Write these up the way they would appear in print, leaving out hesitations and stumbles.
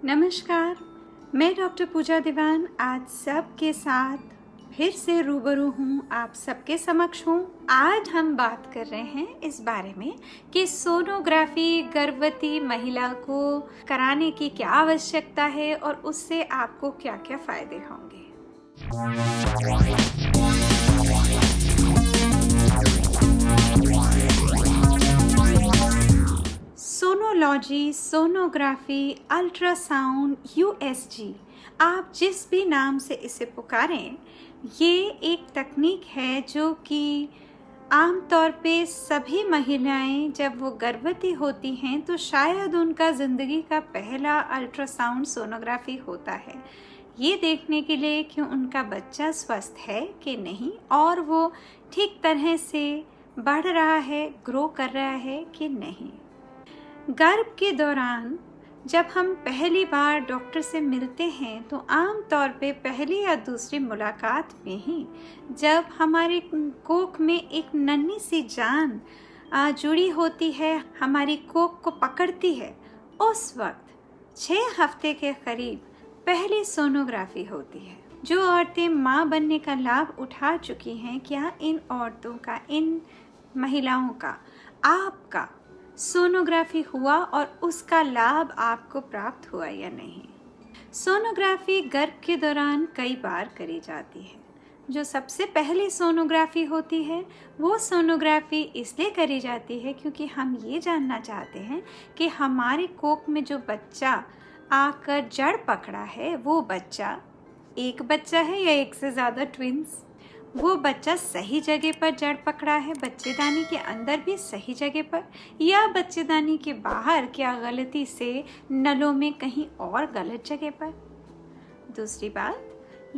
नमस्कार, मैं डॉक्टर पूजा दीवान आज सबके साथ फिर से रूबरू हूँ, आप सबके समक्ष हूँ। आज हम बात कर रहे हैं इस बारे में कि सोनोग्राफी गर्भवती महिला को कराने की क्या आवश्यकता है और उससे आपको क्या क्या फायदे होंगे। सोनोलॉजी, सोनोग्राफी, अल्ट्रासाउंड, यूएसजी, आप जिस भी नाम से इसे पुकारें, ये एक तकनीक है जो कि आमतौर पे सभी महिलाएं जब वो गर्भवती होती हैं तो शायद उनका ज़िंदगी का पहला अल्ट्रासाउंड सोनोग्राफी होता है, ये देखने के लिए कि उनका बच्चा स्वस्थ है कि नहीं और वो ठीक तरह से बढ़ रहा है, ग्रो कर रहा है कि नहीं। गर्भ के दौरान जब हम पहली बार डॉक्टर से मिलते हैं तो आम तौर पे पहली या दूसरी मुलाकात में ही जब हमारे कोख में एक नन्ही सी जान जुड़ी होती है, हमारी कोख को पकड़ती है, उस वक्त 6 हफ्ते के करीब पहली सोनोग्राफी होती है। जो औरतें माँ बनने का लाभ उठा चुकी हैं, क्या इन औरतों का, इन महिलाओं का, आपका सोनोग्राफी हुआ और उसका लाभ आपको प्राप्त हुआ या नहीं। सोनोग्राफी गर्भ के दौरान कई बार करी जाती है। जो सबसे पहली सोनोग्राफी होती है वो सोनोग्राफी इसलिए करी जाती है क्योंकि हम ये जानना चाहते हैं कि हमारे कोख में जो बच्चा आकर जड़ पकड़ा है वो बच्चा एक बच्चा है या एक से ज़्यादा ट्विंस, वो बच्चा सही जगह पर जड़ पकड़ा है, बच्चेदानी के अंदर भी सही जगह पर, या बच्चेदानी के बाहर क्या गलती से नलों में कहीं और गलत जगह पर। दूसरी बात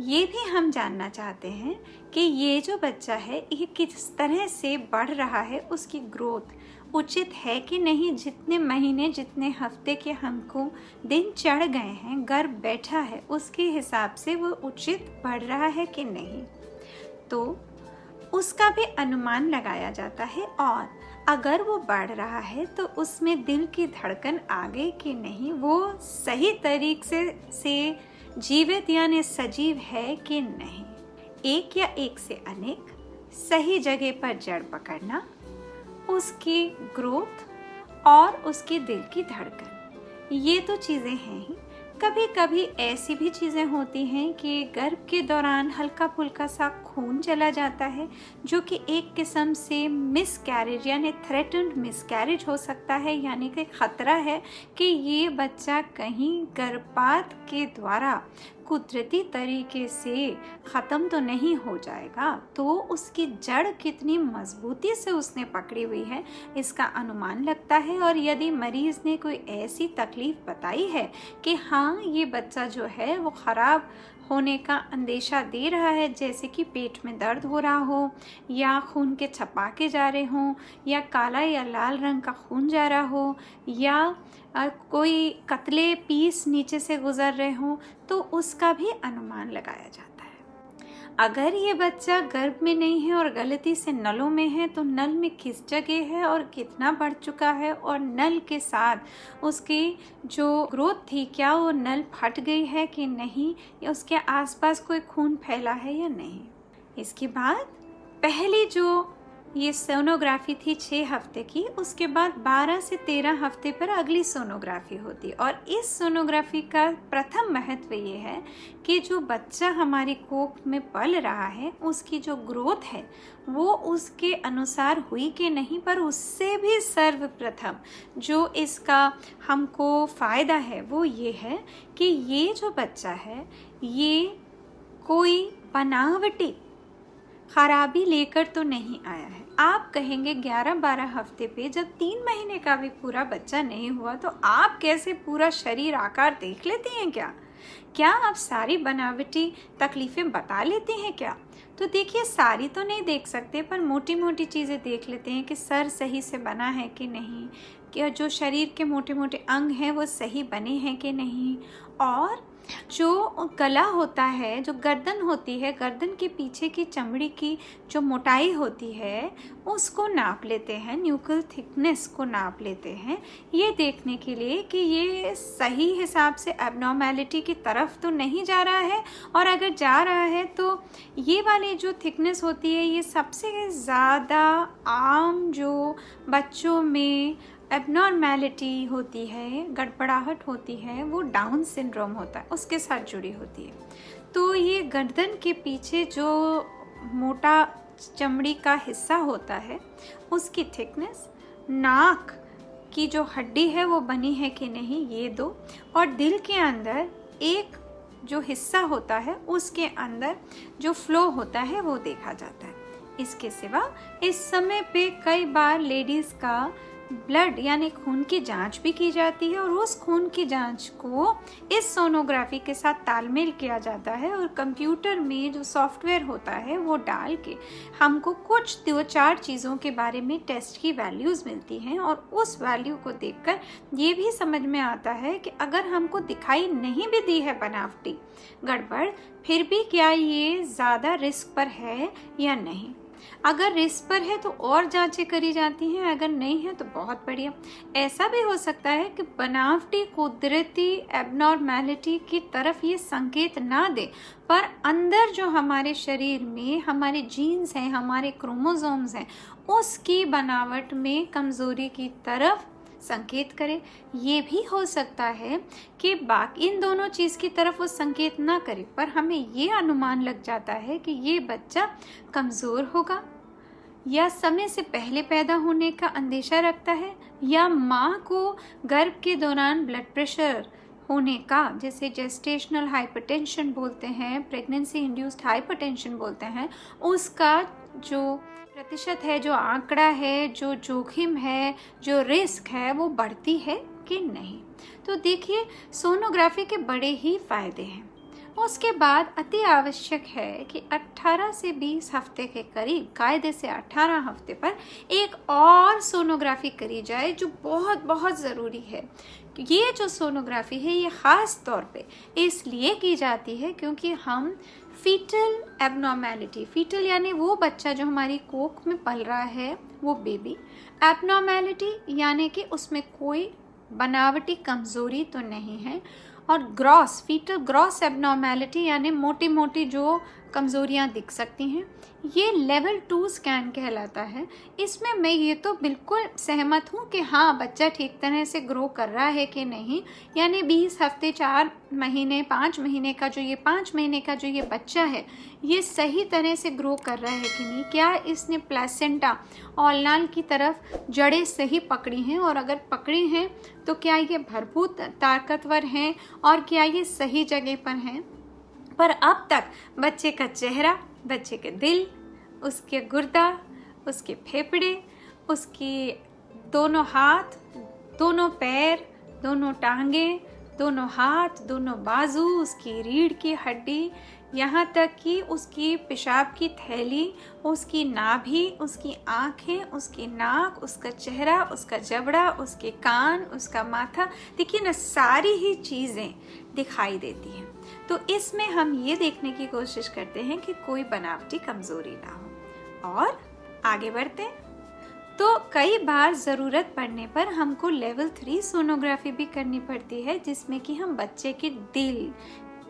ये भी हम जानना चाहते हैं कि ये जो बच्चा है ये किस तरह से बढ़ रहा है, उसकी ग्रोथ उचित है कि नहीं, जितने महीने जितने हफ्ते के हमको दिन चढ़ गए हैं, गर्भ बैठा है, उसके हिसाब से वो उचित बढ़ रहा है कि नहीं, तो उसका भी अनुमान लगाया जाता है। और अगर वो बढ़ रहा है तो उसमें दिल की धड़कन आ गई कि नहीं, वो सही तरीके से जीवित यानी सजीव है कि नहीं। एक या एक से अनेक सही जगह पर जड़ पकड़ना, उसकी ग्रोथ और उसके दिल की धड़कन, ये तो चीज़ें हैं ही। कभी कभी ऐसी भी चीज़ें होती हैं कि गर्भ के दौरान हल्का फुल्का सा खून चला जाता है, जो कि एक किस्म से मिसकैरेज यानी थ्रेटन्ड मिसकैरेज हो सकता है, यानी कि खतरा है कि ये बच्चा कहीं गर्भपात के द्वारा कुदरती तरीके से ख़त्म तो नहीं हो जाएगा। तो उसकी जड़ कितनी मजबूती से उसने पकड़ी हुई है इसका अनुमान लगता है। और यदि मरीज़ ने कोई ऐसी तकलीफ़ बताई है कि हाँ ये बच्चा जो है वो ख़राब होने का अंदेशा दे रहा है, जैसे कि पेट में दर्द हो रहा हो, या खून के छपाके जा रहे हों, या काला या लाल रंग का खून जा रहा हो, या कोई कतले पीस नीचे से गुजर रहे हों, तो उसका भी अनुमान लगाया जाता है। अगर ये बच्चा गर्भ में नहीं है और गलती से नलों में है तो नल में किस जगह है और कितना बढ़ चुका है, और नल के साथ उसकी जो ग्रोथ थी क्या वो नल फट गई है कि नहीं, या उसके आसपास कोई खून फैला है या नहीं। इसके बाद पहली जो ये सोनोग्राफी थी 6 हफ्ते की, उसके बाद 12 से 13 हफ्ते पर अगली सोनोग्राफी होती। और इस सोनोग्राफी का प्रथम महत्व ये है कि जो बच्चा हमारी कोख में पल रहा है उसकी जो ग्रोथ है वो उसके अनुसार हुई कि नहीं, पर उससे भी सर्वप्रथम जो इसका हमको फ़ायदा है वो ये है कि ये जो बच्चा है ये कोई बनावटी खराबी लेकर तो नहीं आया है। आप कहेंगे 11-12 हफ्ते पे जब 3 महीने का भी पूरा बच्चा नहीं हुआ तो आप कैसे पूरा शरीर आकार देख लेती हैं क्या? क्या आप सारी बनावटी तकलीफ़ें बता लेती हैं क्या? तो देखिए, सारी तो नहीं देख सकते पर मोटी मोटी चीज़ें देख लेते हैं कि सर सही से बना है कि नहीं, कि जो शरीर के मोटे मोटे अंग हैं वो सही बने हैं कि नहीं, और जो गला होता है, जो गर्दन होती है, गर्दन के पीछे की चमड़ी की जो मोटाई होती है उसको नाप लेते हैं, न्यूकल थिकनेस को नाप लेते हैं, ये देखने के लिए कि ये सही हिसाब से एबनॉर्मेलिटी की तरफ तो नहीं जा रहा है, और अगर जा रहा है तो ये वाली जो थिकनेस होती है ये सबसे ज़्यादा आम जो बच्चों में एबनॉर्मेलिटी होती है, गड़बड़ाहट होती है, वो डाउन सिंड्रोम होता है, उसके साथ जुड़ी होती है। तो ये गर्दन के पीछे जो मोटा चमड़ी का हिस्सा होता है उसकी थिकनेस, नाक की जो हड्डी है वो बनी है कि नहीं, ये दो, और दिल के अंदर एक जो हिस्सा होता है उसके अंदर जो फ्लो होता है वो देखा जाता है। इसके सिवा इस समय पे कई बार लेडीज़ का ब्लड यानी खून की जांच भी की जाती है, और उस खून की जांच को इस सोनोग्राफी के साथ तालमेल किया जाता है, और कंप्यूटर में जो सॉफ्टवेयर होता है वो डाल के हमको कुछ 2-4 चीज़ों के बारे में टेस्ट की वैल्यूज़ मिलती हैं, और उस वैल्यू को देखकर ये भी समझ में आता है कि अगर हमको दिखाई नहीं भी दी है बनावटी गड़बड़, फिर भी क्या ये ज़्यादा रिस्क पर है या नहीं। अगर रिस्क पर है तो और जांचें करी जाती हैं, अगर नहीं है तो बहुत बढ़िया। ऐसा भी हो सकता है कि बनावटी कुदरती एबनॉर्मेलिटी की तरफ ये संकेत ना दे, पर अंदर जो हमारे शरीर में हमारे जीन्स हैं, हमारे क्रोमोसोम्स हैं, उसकी बनावट में कमज़ोरी की तरफ संकेत करे। ये भी हो सकता है कि बाकी इन दोनों चीज़ की तरफ वो संकेत ना करे, पर हमें ये अनुमान लग जाता है कि ये बच्चा कमज़ोर होगा, या समय से पहले पैदा होने का अंदेशा रखता है, या माँ को गर्भ के दौरान ब्लड प्रेशर होने का, जैसे जेस्टेशनल हाइपरटेंशन बोलते हैं, प्रेगनेंसी इंड्यूस्ड हाइपरटेंशन बोलते हैं, उसका जो प्रतिशत है, जो आंकड़ा है, जो जोखिम है, जो रिस्क है, वो बढ़ती है कि नहीं। तो देखिए सोनोग्राफी के बड़े ही फायदे हैं। उसके बाद अति आवश्यक है कि 18 से 20 हफ्ते के करीब, कायदे से 18 हफ्ते पर एक और सोनोग्राफी करी जाए, जो बहुत बहुत ज़रूरी है। ये जो सोनोग्राफी है ये ख़ास तौर पे इसलिए की जाती है क्योंकि हम फीटल एबनॉर्मेलिटी, फीटल यानी वो बच्चा जो हमारी कोख में पल रहा है, वो बेबी, एबनॉर्मेलिटी यानी कि उसमें कोई बनावटी कमज़ोरी तो नहीं है, और ग्रॉस, फीटल ग्रॉस एबनॉर्मेलिटी यानी मोटी मोटी जो कमज़ोरियाँ दिख सकती हैं, ये लेवल 2 स्कैन कहलाता है। इसमें मैं ये तो बिल्कुल सहमत हूँ कि हाँ बच्चा ठीक तरह से ग्रो कर रहा है कि नहीं, यानी 20 हफ्ते 4 महीने 5 महीने का जो ये 5 महीने का जो ये बच्चा है ये सही तरह से ग्रो कर रहा है कि नहीं, क्या इसने प्लेसेंटा ओलनाल की तरफ जड़ें सही पकड़ी हैं, और अगर पकड़ी हैं तो क्या ये भरपूर ताकतवर हैं, और क्या ये सही जगह पर हैं। पर अब तक बच्चे का चेहरा, बच्चे के दिल, उसके गुर्दा, उसके फेफड़े, उसकी दोनों हाथ, दोनों पैर, दोनों टांगें, दोनों हाथ, दोनों बाजू, उसकी रीढ़ की हड्डी, यहाँ तक कि उसकी पेशाब की थैली, उसकी नाभि, उसकी आँखें, उसकी नाक, उसका चेहरा, उसका जबड़ा, उसके कान, उसका माथा, देखिए ना सारी ही चीज़ें दिखाई देती हैं। तो इसमें हम ये देखने की कोशिश करते हैं कि कोई बनावटी कमज़ोरी ना हो। और आगे बढ़ते हैं तो कई बार ज़रूरत पड़ने पर हमको लेवल 3 सोनोग्राफी भी करनी पड़ती है, जिसमें कि हम बच्चे के दिल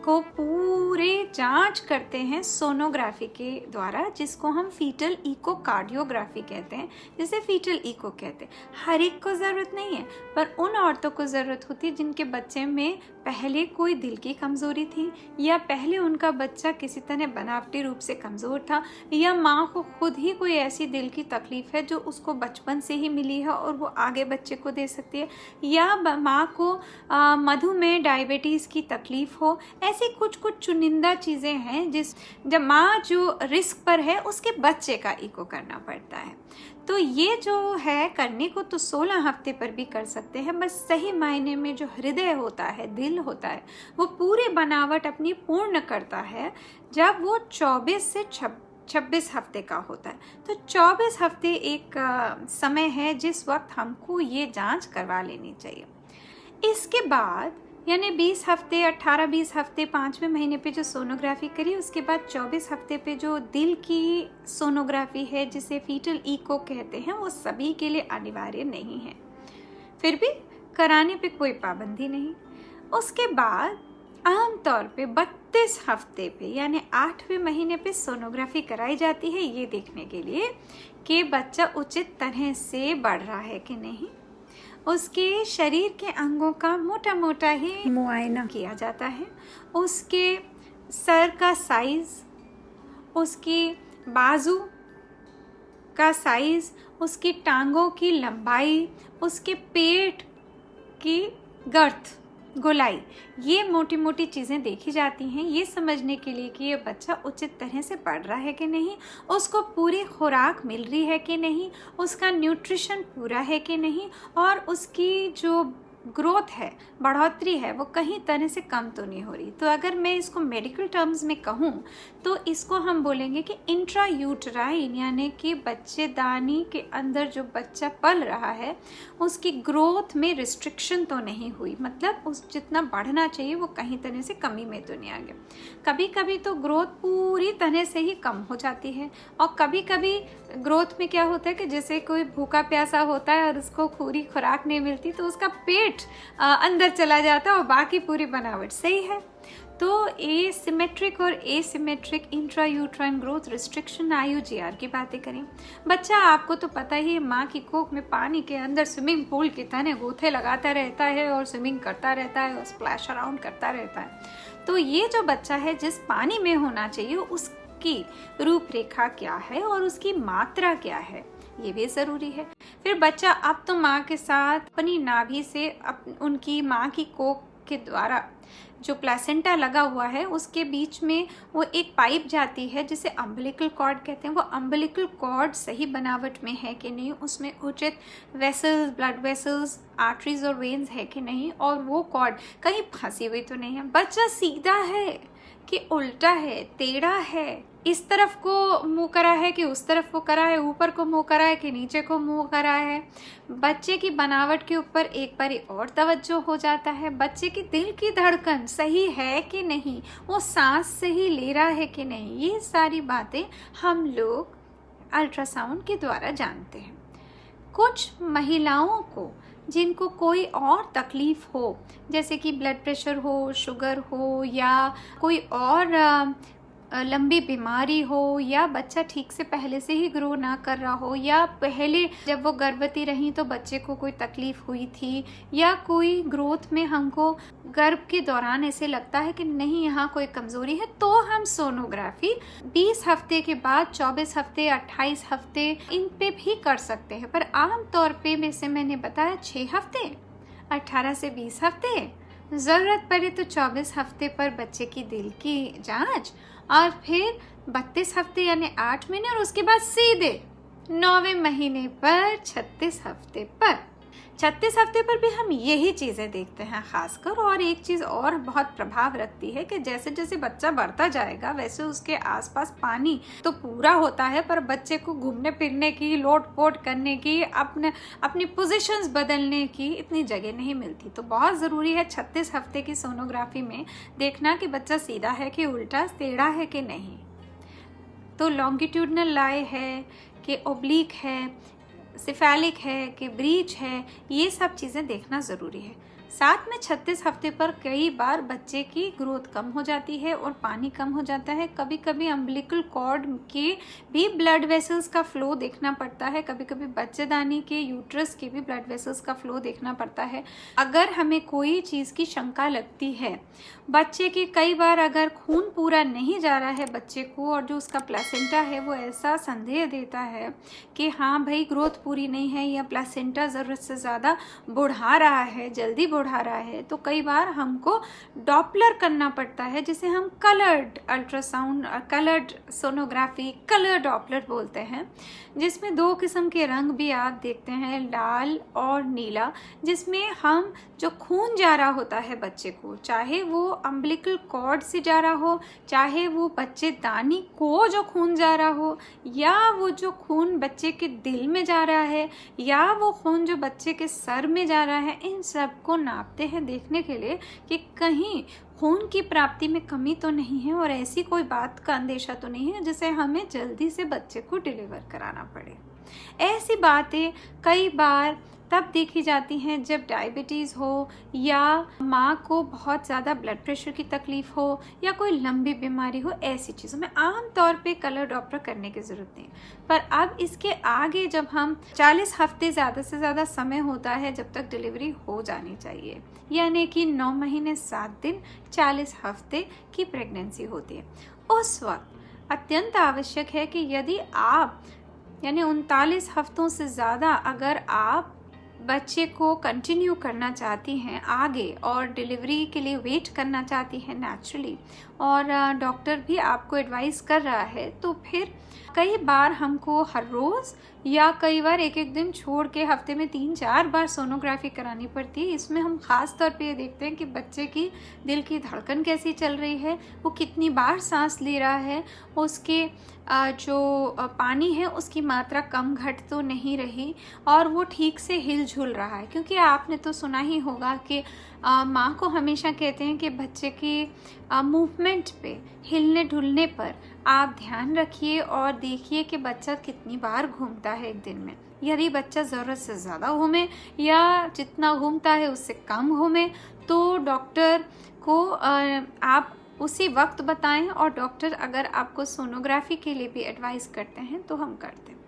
को पूरे जांच करते हैं सोनोग्राफी के द्वारा, जिसको हम फीटल इकोकार्डियोग्राफी कहते हैं, जिसे फीटल इको कहते हैं। हर एक को ज़रूरत नहीं है, पर उन औरतों को ज़रूरत होती है जिनके बच्चे में पहले कोई दिल की कमज़ोरी थी, या पहले उनका बच्चा किसी तरह बनावटी रूप से कमज़ोर था, या माँ को खुद ही कोई ऐसी दिल की तकलीफ़ है जो उसको बचपन से ही मिली है और वो आगे बच्चे को दे सकती है, या माँ को मधुमेह डायबिटीज़ की तकलीफ़ हो। ऐसी कुछ कुछ चुनिंदा चीज़ें हैं जब माँ जो रिस्क पर है उसके बच्चे का इको करना पड़ता है। तो ये जो है करने को तो 16 हफ्ते पर भी कर सकते हैं, बस सही मायने में जो हृदय होता है, दिल होता है, वो पूरी बनावट अपनी पूर्ण करता है जब वो 24 से 26 हफ्ते का होता है। तो 24 हफ्ते एक समय है जिस वक्त हमको ये जांच करवा लेनी चाहिए। इसके बाद यानी 20 हफ्ते 18-20 हफ्ते 5वें महीने पे जो सोनोग्राफी करी, उसके बाद 24 हफ्ते पे जो दिल की सोनोग्राफी है जिसे फीटल इको कहते हैं, वो सभी के लिए अनिवार्य नहीं है, फिर भी कराने पे कोई पाबंदी नहीं। उसके बाद आमतौर पे 32 हफ्ते पे यानी 8वें महीने पे सोनोग्राफी कराई जाती है, ये देखने के लिए कि बच्चा उचित तरह से बढ़ रहा है कि नहीं। उसके शरीर के अंगों का मोटा मोटा ही मुआयना किया जाता है, उसके सर का साइज, उसकी बाजू का साइज, उसकी टांगों की लंबाई, उसके पेट की गर्थ, गोलाई, ये मोटी मोटी चीज़ें देखी जाती हैं ये समझने के लिए कि ये बच्चा उचित तरह से बढ़ रहा है कि नहीं, उसको पूरी खुराक मिल रही है कि नहीं, उसका न्यूट्रिशन पूरा है कि नहीं, और उसकी जो ग्रोथ है, बढ़ोतरी है, वो कहीं तरह से कम तो नहीं हो रही। तो अगर मैं इसको मेडिकल टर्म्स में कहूँ तो इसको हम बोलेंगे कि इंट्रा यूटराइन, यानी कि बच्चेदानी के अंदर जो बच्चा पल रहा है उसकी ग्रोथ में रिस्ट्रिक्शन तो नहीं हुई, मतलब उस जितना बढ़ना चाहिए वो कहीं तरह से कमी में तो नहीं आ गया। कभी कभी तो ग्रोथ पूरी तरह से ही कम हो जाती है, और कभी कभी ग्रोथ में क्या होता है कि जैसे कोई भूखा प्यासा होता है और उसको पूरी खुराक नहीं मिलती तो उसका पेट अंदर चला जाता है और बाकी पूरी बनावट सही है। तो एसिमेट्रिक और asymmetric intra uterine growth restriction IUGR की बातें करें। बच्चा आपको तो पता ही है माँ की कोख में पानी के अंदर स्विमिंग पूल की तरह गोथे लगाता रहता है और स्विमिंग करता रहता है और स्प्लैश अराउंड करता रहता है। तो ये जो बच्चा है जिस पानी में होना चाहिए उसकी रूपरेखा क्या है और उसकी मात्रा क्या है, ये भी ज़रूरी है। फिर बच्चा अब तो माँ के साथ अपनी नाभि से उनकी माँ की कोख के द्वारा जो प्लेसेंटा लगा हुआ है उसके बीच में वो एक पाइप जाती है जिसे अम्बिलिकल कॉर्ड कहते हैं। वो अम्बिलिकल कॉर्ड सही बनावट में है कि नहीं, उसमें उचित वेसल्स, ब्लड वेसल्स, आर्टरीज और वेन्स है कि नहीं, और वो कॉर्ड कहीं फंसी हुई तो नहीं है। बच्चा सीधा है कि उल्टा है, टेढ़ा है, इस तरफ को मुंह करा है कि उस तरफ को करा है, ऊपर को मुंह करा है कि नीचे को मुंह करा है। बच्चे की बनावट के ऊपर एक बार और तवज्जो हो जाता है। बच्चे की दिल की धड़कन सही है कि नहीं, वो सांस सही ले रहा है कि नहीं, ये सारी बातें हम लोग अल्ट्रासाउंड के द्वारा जानते हैं। कुछ महिलाओं को जिनको कोई और तकलीफ हो, जैसे कि ब्लड प्रेशर हो, शुगर हो, या कोई और लंबी बीमारी हो, या बच्चा ठीक से पहले से ही ग्रो ना कर रहा हो, या पहले जब वो गर्भवती रही तो बच्चे को कोई तकलीफ हुई थी, या कोई ग्रोथ में हमको गर्भ के दौरान ऐसे लगता है कि नहीं यहाँ कोई कमज़ोरी है, तो हम सोनोग्राफी 20 हफ्ते के बाद 24 हफ्ते 28 हफ्ते इन पे भी कर सकते हैं। पर आम तौर पे जैसे मैंने बताया 6 हफ्ते 18 से 20 हफ्ते, ज़रूरत पड़े तो 24 हफ्ते पर बच्चे की दिल की जांच, और फिर 32 हफ्ते यानी 8 महीने, और उसके बाद सीधे 9वें महीने पर 36 हफ्ते पर। 36 हफ्ते पर भी हम यही चीज़ें देखते हैं खासकर। और एक चीज़ और बहुत प्रभाव रखती है कि जैसे जैसे बच्चा बढ़ता जाएगा वैसे उसके आसपास पानी तो पूरा होता है, पर बच्चे को घूमने फिरने की, लोट पोट करने की, अपनी पोजीशंस बदलने की इतनी जगह नहीं मिलती। तो बहुत ज़रूरी है 36 हफ्ते की सोनोग्राफी में देखना कि बच्चा सीधा है कि उल्टा, टेढ़ा है कि नहीं, तो लॉन्गिट्यूडनल लाई है कि ओब्लिक है, सिफेलिक है कि ब्रीच है, ये सब चीज़ें देखना ज़रूरी है। साथ में 36 हफ्ते पर कई बार बच्चे की ग्रोथ कम हो जाती है और पानी कम हो जाता है। कभी कभी अम्बिलिकल कॉर्ड के भी ब्लड वेसल्स का फ्लो देखना पड़ता है, कभी कभी बच्चेदानी के यूट्रस के भी ब्लड वेसल्स का फ्लो देखना पड़ता है। अगर हमें कोई चीज़ की शंका लगती है, बच्चे के कई बार अगर खून पूरा नहीं जा रहा है बच्चे को, और जो उसका प्लेसेंटा है वो ऐसा संदेह देता है कि हाँ भाई ग्रोथ पूरी नहीं है या प्लेसेंटा ज़रूरत से ज़्यादा बढ़ा रहा है, जल्दी बढ़ा रहा है, तो कई बार हमको डॉपलर करना पड़ता है, जिसे हम coloured ultrasound, coloured sonography, colour Doppler बोलते हैं, जिसमें 2 किस्म के रंग भी आप देखते हैं, लाल और नीला, जिसमें हम जो खून जा रहा होता है बच्चे को, चाहे वो अम्बिलिकल कॉर्ड से जा रहा हो, चाहे वो बच्चेदानी को जो खून जा रहा हो, या वो जो खून बच्चे के दिल में जा रहा है, या वो खून जो बच्चे के सर में जा रहा है, इन सब को नापते हैं देखने के लिए कि कहीं खून की प्राप्ति में कमी तो नहीं है और ऐसी कोई बात का अंदेशा तो नहीं है जिसे हमें जल्दी से बच्चे को डिलीवर कराना पड़े। ऐसी बातें कई बार तब देखी जाती हैं जब डायबिटीज़ हो या माँ को बहुत ज़्यादा ब्लड प्रेशर की तकलीफ़ हो या कोई लंबी बीमारी हो। ऐसी चीज़ों में आम तौर पे कलर डॉप्लर करने की ज़रूरत नहीं। पर अब इसके आगे जब हम 40 हफ्ते ज़्यादा से ज़्यादा समय होता है जब तक डिलीवरी हो जानी चाहिए, यानी कि 9 महीने 7 दिन 40 हफ्ते की प्रेगनेंसी होती है, उस वक्त अत्यंत आवश्यक है कि यदि आप यानी 39 हफ्तों से ज़्यादा अगर आप बच्चे को कंटिन्यू करना चाहती हैं आगे और डिलीवरी के लिए वेट करना चाहती हैं नेचुरली, और डॉक्टर भी आपको एडवाइस कर रहा है, तो फिर कई बार हमको हर रोज़ या कई बार एक एक दिन छोड़ के हफ्ते में 3-4 बार सोनोग्राफी करानी पड़ती है। इसमें हम ख़ास तौर पे ये देखते हैं कि बच्चे की दिल की धड़कन कैसी चल रही है, वो कितनी बार सांस ले रहा है, उसके जो पानी है उसकी मात्रा कम घट तो नहीं रही और वो ठीक से हिल-झुल रहा है। क्योंकि आपने तो सुना ही होगा कि माँ को हमेशा कहते हैं कि बच्चे की मूवमेंट पे, हिलने डुलने पर आप ध्यान रखिए और देखिए कि बच्चा कितनी बार घूमता है एक दिन में। यदि बच्चा ज़रूरत से ज़्यादा घूमे या जितना घूमता है उससे कम घूमे तो डॉक्टर को आप उसी वक्त बताएं, और डॉक्टर अगर आपको सोनोग्राफी के लिए भी एडवाइस करते हैं तो हम करते हैं।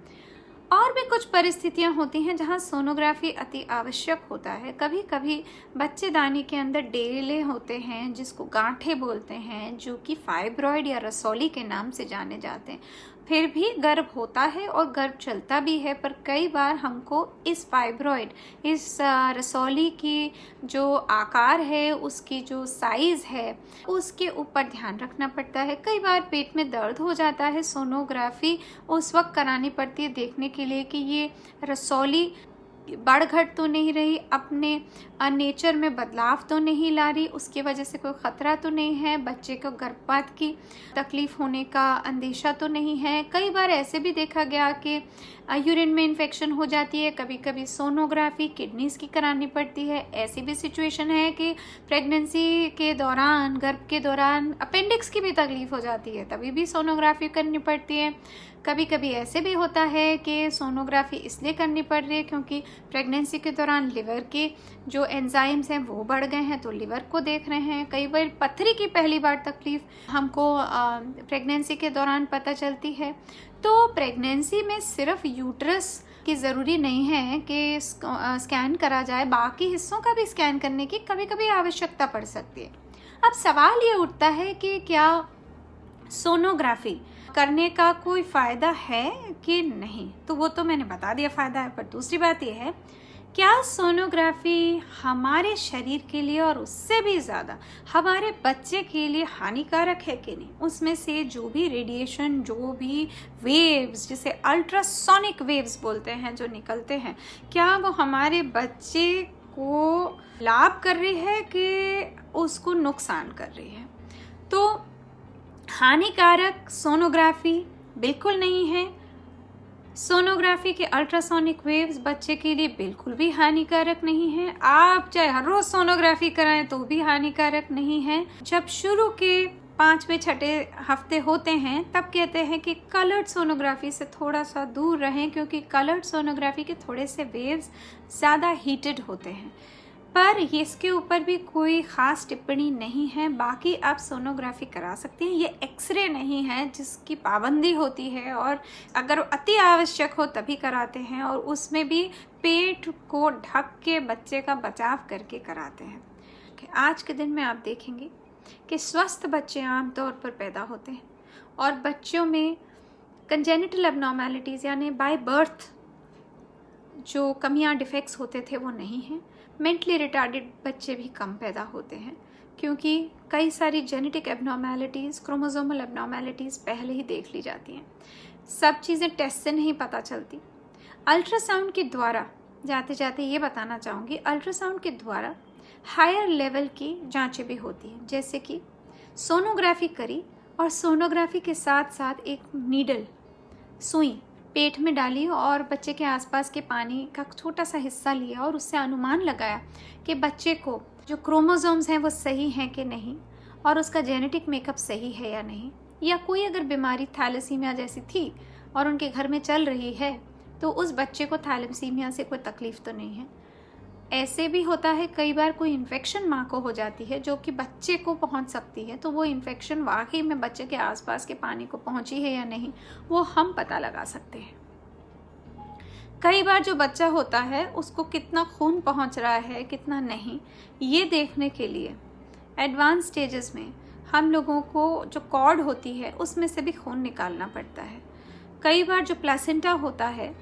और भी कुछ परिस्थितियां होती हैं जहां सोनोग्राफी अति आवश्यक होता है। कभी कभी बच्चेदानी के अंदर डेले होते हैं जिसको गांठें बोलते हैं, जो कि फाइब्रॉइड या रसौली के नाम से जाने जाते हैं। फिर भी गर्भ होता है और गर्भ चलता भी है, पर कई बार हमको इस फाइब्रॉइड, इस रसौली की जो आकार है, उसकी जो साइज़ है, उसके ऊपर ध्यान रखना पड़ता है। कई बार पेट में दर्द हो जाता है, सोनोग्राफी उस वक्त करानी पड़ती है देखने के लिए कि ये रसौली बढ़ घट तो नहीं रही, अपने नेचर में बदलाव तो नहीं ला रही, उसकी वजह से कोई ख़तरा तो नहीं है, बच्चे को गर्भपात की तकलीफ़ होने का अंदेशा तो नहीं है। कई बार ऐसे भी देखा गया कि यूरिन में इन्फेक्शन हो जाती है, कभी कभी सोनोग्राफी किडनीज़ की करानी पड़ती है। ऐसी भी सिचुएशन है कि प्रेगनेंसी के दौरान, गर्भ के दौरान अपेंडिक्स की भी तकलीफ़ हो जाती है, तभी भी सोनोग्राफी करनी पड़ती है। कभी कभी ऐसे भी होता है कि सोनोग्राफी इसलिए करनी पड़ रही है क्योंकि प्रेगनेंसी के दौरान लिवर के जो एंजाइम्स हैं वो बढ़ गए हैं, तो लिवर को देख रहे हैं। कई बार पथरी की पहली बार तकलीफ़ हमको प्रेगनेंसी के दौरान पता चलती है। तो प्रेगनेंसी में सिर्फ यूट्रस की ज़रूरी नहीं है कि स्कैन करा जाए, बाकी हिस्सों का भी स्कैन करने की कभी कभी आवश्यकता पड़ सकती है। अब सवाल ये उठता है कि क्या सोनोग्राफी करने का कोई फ़ायदा है कि नहीं? तो वो तो मैंने बता दिया फ़ायदा है, पर दूसरी बात ये है, क्या सोनोग्राफी हमारे शरीर के लिए और उससे भी ज़्यादा हमारे बच्चे के लिए हानिकारक है कि नहीं? उसमें से जो भी रेडिएशन, जो भी वेव्स, जिसे अल्ट्रासोनिक वेव्स बोलते हैं, जो निकलते हैं, क्या वो हमारे बच्चे को लाभ कर रही है कि उसको नुकसान कर रही है? तो हानिकारक सोनोग्राफी बिल्कुल नहीं है। सोनोग्राफी के अल्ट्रासोनिक वेव्स बच्चे के लिए बिल्कुल भी हानिकारक नहीं है। आप चाहे हर रोज सोनोग्राफी कराएं तो भी हानिकारक नहीं है। जब शुरू के 5वें-6 हफ्ते होते हैं तब कहते हैं कि कलर्ड सोनोग्राफी से थोड़ा सा दूर रहें, क्योंकि कलर्ड सोनोग्राफी के थोड़े से वेव्स ज़्यादा हीटेड होते हैं। पर इसके ऊपर भी कोई ख़ास टिप्पणी नहीं है। बाकी आप सोनोग्राफी करा सकते हैं। ये एक्सरे नहीं है जिसकी पाबंदी होती है, और अगर अति आवश्यक हो तभी कराते हैं, और उसमें भी पेट को ढक के बच्चे का बचाव करके कराते हैं। आज के दिन में आप देखेंगे कि स्वस्थ बच्चे आमतौर पर पैदा होते हैं, और बच्चों में कंजेनिटल एबनॉर्मेलिटीज़ यानी बाय बर्थ जो कमियां, डिफेक्ट्स होते थे वो नहीं हैं। मेंटली रिटार्डेड बच्चे भी कम पैदा होते हैं, क्योंकि कई सारी जेनेटिक एबनॉर्मेलिटीज़, क्रोमोसोमल एबनॉर्मेलिटीज़ पहले ही देख ली जाती हैं। सब चीज़ें टेस्ट से नहीं पता चलती। अल्ट्रासाउंड के द्वारा, जाते जाते ये बताना चाहूँगी, अल्ट्रासाउंड के द्वारा हायर लेवल की जांचें भी होती हैं, जैसे कि सोनोग्राफी करी और सोनोग्राफी के साथ साथ एक नीडल, सुई पेट में डाली और बच्चे के आसपास के पानी का छोटा सा हिस्सा लिया और उससे अनुमान लगाया कि बच्चे को जो क्रोमोसोम्स हैं वो सही हैं कि नहीं, और उसका जेनेटिक मेकअप सही है या नहीं, या कोई अगर बीमारी थैलेसीमिया जैसी थी और उनके घर में चल रही है तो उस बच्चे को थैलेसीमिया से कोई तकलीफ तो नहीं है। ऐसे भी होता है कई बार कोई इन्फेक्शन माँ को हो जाती है जो कि बच्चे को पहुँच सकती है, तो वो इन्फेक्शन वाकई में बच्चे के आसपास के पानी को पहुँची है या नहीं वो हम पता लगा सकते हैं। कई बार जो बच्चा होता है उसको कितना खून पहुँच रहा है कितना नहीं, ये देखने के लिए एडवांस स्टेजेस में हम लोगों को जो कॉर्ड होती है उसमें से भी खून निकालना पड़ता है। कई बार जो प्लेसेंटा होता है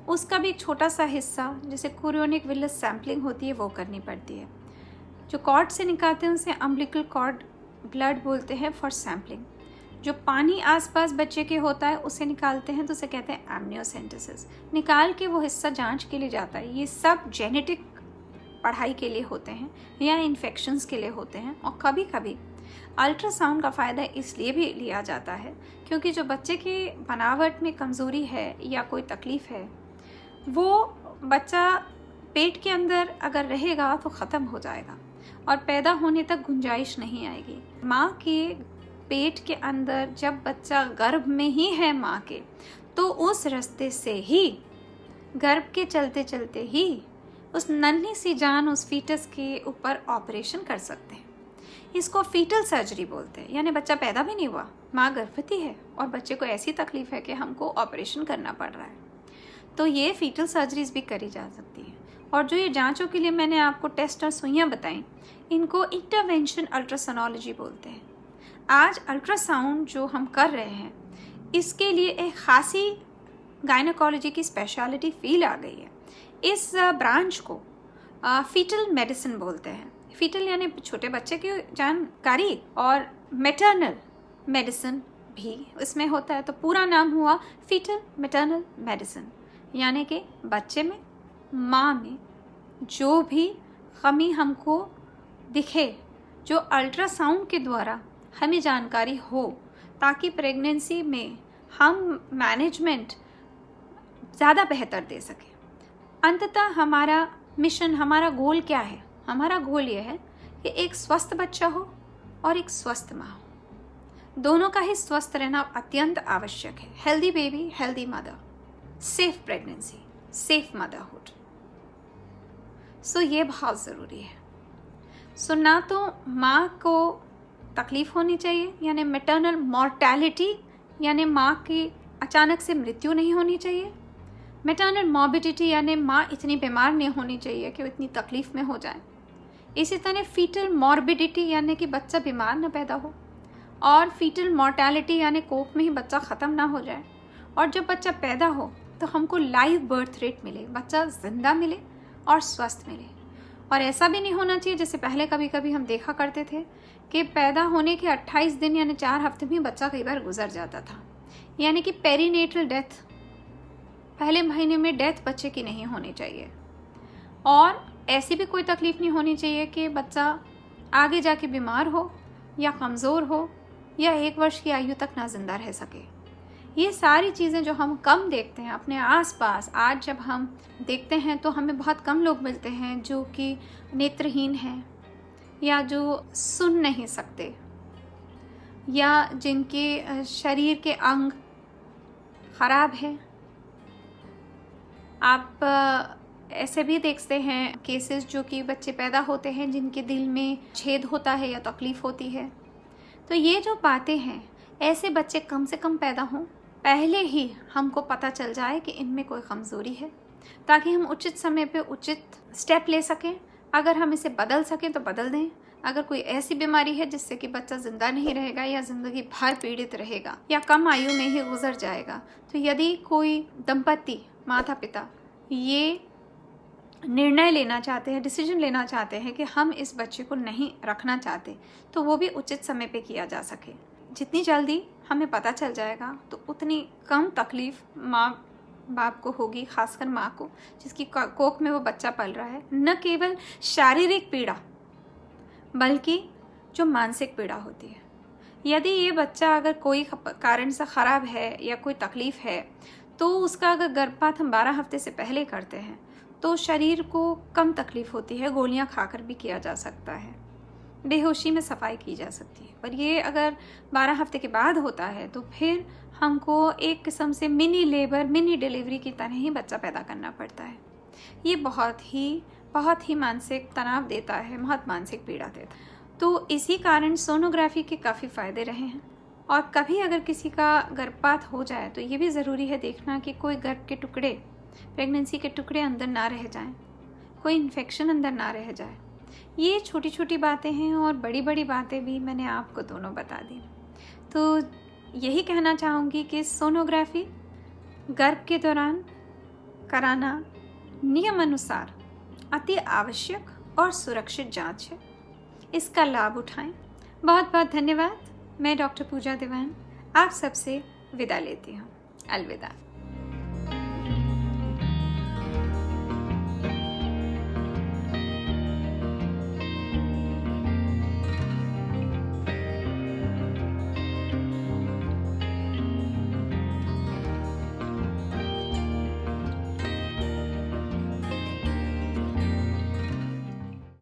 उसका भी एक छोटा सा हिस्सा जैसे कोरियोनिक विलस सैम्पलिंग होती है वो करनी पड़ती है। जो कॉर्ड से निकालते हैं उसे अम्बिलिकल कॉर्ड ब्लड बोलते हैं फॉर सैम्पलिंग। जो पानी आसपास बच्चे के होता है उसे निकालते हैं तो उसे कहते हैं एमनियोसेंटेसिस। निकाल के वो हिस्सा जांच के लिए जाता है। ये सब जेनेटिक पढ़ाई के लिए होते हैं या इन्फेक्शंस के लिए होते हैं। और कभी कभी अल्ट्रासाउंड का फ़ायदा इसलिए भी लिया जाता है क्योंकि जो बच्चे की बनावट में कमज़ोरी है या कोई तकलीफ़ है वो बच्चा पेट के अंदर अगर रहेगा तो ख़त्म हो जाएगा और पैदा होने तक गुंजाइश नहीं आएगी। माँ के पेट के अंदर जब बच्चा गर्भ में ही है माँ के, तो उस रास्ते से ही गर्भ के चलते चलते ही उस नन्ही सी जान उस फीटस के ऊपर ऑपरेशन कर सकते हैं। इसको फीटल सर्जरी बोलते हैं, यानी बच्चा पैदा भी नहीं हुआ, माँ गर्भवती है और बच्चे को ऐसी तकलीफ़ है कि हमको ऑपरेशन करना पड़ रहा है, तो ये फीटल सर्जरीज भी करी जा सकती है। और जो ये जांचों के लिए मैंने आपको टेस्ट और सुइयाँ बताई, इनको इंटरवेंशन अल्ट्रासोनोलॉजी बोलते हैं। आज अल्ट्रासाउंड जो हम कर रहे हैं इसके लिए एक खासी गायनेकोलॉजी की स्पेशलिटी फील आ गई है। इस ब्रांच को फीटल मेडिसिन बोलते हैं। फीटल यानी छोटे बच्चे की जानकारी, और मैटरनल मेडिसिन भी इसमें होता है, तो पूरा नाम हुआ फीटल मैटरनल मेडिसिन, यानी कि बच्चे में माँ में जो भी कमी हमको दिखे जो अल्ट्रासाउंड के द्वारा हमें जानकारी हो, ताकि प्रेगनेंसी में हम मैनेजमेंट ज़्यादा बेहतर दे सकें। अंततः हमारा मिशन, हमारा गोल क्या है? हमारा गोल ये है कि एक स्वस्थ बच्चा हो और एक स्वस्थ माँ हो। दोनों का ही स्वस्थ रहना अत्यंत आवश्यक है। Healthy baby, healthy mother, safe pregnancy, safe motherhood. So ये बहुत ज़रूरी है। सो ना तो माँ को तकलीफ़ होनी चाहिए, यानी मैटरनल मॉर्टेलिटी, यानी माँ की अचानक से मृत्यु नहीं होनी चाहिए। मैटरनल मॉर्बिडिटी, यानी माँ इतनी बीमार नहीं होनी चाहिए कि वो इतनी तकलीफ़ में हो जाए। इसी तरह फीटल मॉर्बिडिटी, यानी कि बच्चा बीमार ना पैदा हो, और फीटल मॉर्टेलिटी यानी कोख में ही बच्चा ख़त्म ना हो जाए। और जब बच्चा पैदा हो तो हमको लाइव बर्थ रेट मिले, बच्चा ज़िंदा मिले और स्वस्थ मिले। और ऐसा भी नहीं होना चाहिए जैसे पहले कभी कभी हम देखा करते थे कि पैदा होने के 28 दिन यानी 4 हफ्ते में बच्चा कई बार गुजर जाता था, यानी कि पेरीनेटल डेथ, पहले महीने में डेथ बच्चे की नहीं होनी चाहिए। और ऐसी भी कोई तकलीफ़ नहीं होनी चाहिए कि बच्चा आगे जाके बीमार हो या कमज़ोर हो या 1 वर्ष की आयु तक ना जिंदा रह सके। ये सारी चीज़ें जो हम कम देखते हैं अपने आसपास, आज जब हम देखते हैं तो हमें बहुत कम लोग मिलते हैं जो कि नेत्रहीन हैं या जो सुन नहीं सकते या जिनके शरीर के अंग ख़राब हैं। आप ऐसे भी देखते हैं केसेस जो कि बच्चे पैदा होते हैं जिनके दिल में छेद होता है या तकलीफ़ होती है। तो ये जो बातें हैं, ऐसे बच्चे कम से कम पैदा हों, पहले ही हमको पता चल जाए कि इनमें कोई कमज़ोरी है, ताकि हम उचित समय पे उचित स्टेप ले सकें। अगर हम इसे बदल सकें तो बदल दें। अगर कोई ऐसी बीमारी है जिससे कि बच्चा ज़िंदा नहीं रहेगा या ज़िंदगी भर पीड़ित रहेगा या कम आयु में ही गुजर जाएगा, तो यदि कोई दंपति, माता पिता ये निर्णय लेना चाहते हैं, डिसीजन लेना चाहते हैं कि हम इस बच्चे को नहीं रखना चाहते, तो वो भी उचित समय पे किया जा सके। जितनी जल्दी हमें पता चल जाएगा तो उतनी कम तकलीफ़ माँ बाप को होगी, खासकर माँ को जिसकी कोख में वो बच्चा पल रहा है। न केवल शारीरिक पीड़ा बल्कि जो मानसिक पीड़ा होती है। यदि ये बच्चा अगर कोई कारण से ख़राब है या कोई तकलीफ़ है तो उसका अगर गर्भपात हम 12 हफ्ते से पहले करते हैं तो शरीर को कम तकलीफ़ होती है, गोलियां खाकर भी किया जा सकता है, बेहोशी में सफाई की जा सकती है। पर ये अगर 12 हफ्ते के बाद होता है तो फिर हमको एक किस्म से मिनी लेबर, मिनी डिलीवरी की तरह ही बच्चा पैदा करना पड़ता है। ये बहुत ही मानसिक तनाव देता है, बहुत मानसिक पीड़ा देता है। तो इसी कारण सोनोग्राफी के काफ़ी फ़ायदे रहे हैं। और कभी अगर किसी का गर्भपात हो जाए तो ये भी ज़रूरी है देखना कि कोई गर्भ के टुकड़े, प्रेगनेंसी के टुकड़े अंदर ना रह जाएं, कोई इन्फेक्शन अंदर ना रह जाए। ये छोटी छोटी बातें हैं और बड़ी बड़ी बातें भी मैंने आपको दोनों बता दी। तो यही कहना चाहूँगी कि सोनोग्राफी गर्भ के दौरान कराना नियम अनुसार अति आवश्यक और सुरक्षित जांच है। इसका लाभ उठाएं। बहुत बहुत धन्यवाद। मैं डॉक्टर पूजा दीवान आप सबसे विदा लेती हूँ। अलविदा।